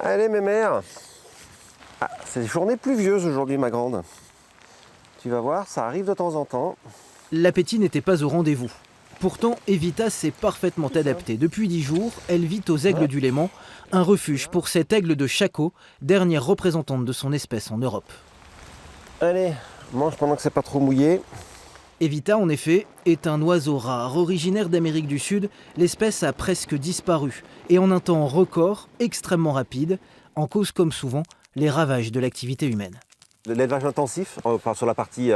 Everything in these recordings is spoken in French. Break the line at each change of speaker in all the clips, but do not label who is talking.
Allez mes mères. Ah, c'est des journées pluvieuses aujourd'hui ma grande. Tu vas voir, ça arrive de temps en temps.
L'appétit n'était pas au rendez-vous. Pourtant, Evita s'est parfaitement adaptée. Depuis 10 jours, elle vit aux Aigles du Léman, un refuge pour cet aigle de Chaco, dernière représentante de son espèce en Europe.
Allez, mange pendant que c'est pas trop mouillé.
Evita, en effet, est un oiseau rare. Originaire d'Amérique du Sud, l'espèce a presque disparu. Et en un temps record, extrêmement rapide, en cause comme souvent les ravages de l'activité humaine.
L'élevage intensif sur la partie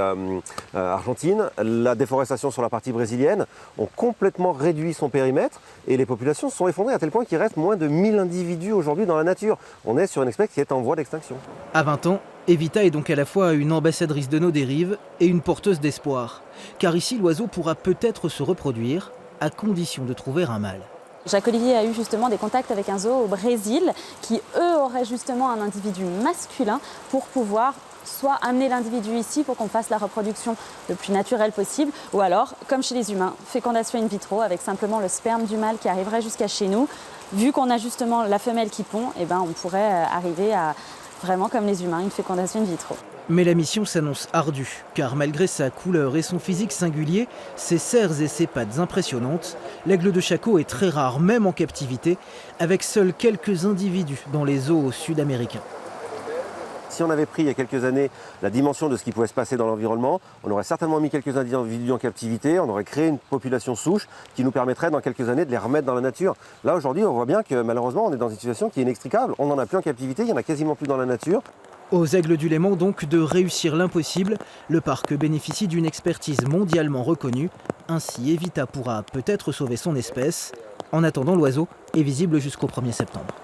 argentine, la déforestation sur la partie brésilienne ont complètement réduit son périmètre et les populations se sont effondrées à tel point qu'il reste moins de 1000 individus aujourd'hui dans la nature. On est sur une espèce qui est en voie d'extinction.
À 20 ans, Evita est donc à la fois une ambassadrice de nos dérives et une porteuse d'espoir. Car ici, l'oiseau pourra peut-être se reproduire, à condition de trouver un mâle.
Jacques-Olivier a eu justement des contacts avec un zoo au Brésil qui, eux, auraient justement un individu masculin pour pouvoir soit amener l'individu ici pour qu'on fasse la reproduction le plus naturelle possible, ou alors, comme chez les humains, fécondation in vitro avec simplement le sperme du mâle qui arriverait jusqu'à chez nous. Vu qu'on a justement la femelle qui pond, eh ben, on pourrait arriver à, vraiment comme les humains, une fécondation in vitro.
Mais la mission s'annonce ardue, car malgré sa couleur et son physique singulier, ses serres et ses pattes impressionnantes, l'aigle de Chaco est très rare, même en captivité, avec seuls quelques individus dans les zoos sud-américains.
Si on avait pris il y a quelques années la dimension de ce qui pouvait se passer dans l'environnement, on aurait certainement mis quelques individus en captivité, on aurait créé une population souche qui nous permettrait dans quelques années de les remettre dans la nature. Là aujourd'hui on voit bien que malheureusement on est dans une situation qui est inextricable, on n'en a plus en captivité, il n'y en a quasiment plus dans la nature.
Aux Aigles du Léman donc de réussir l'impossible, le parc bénéficie d'une expertise mondialement reconnue. Ainsi Evita pourra peut-être sauver son espèce. En attendant, l'oiseau est visible jusqu'au 1er septembre.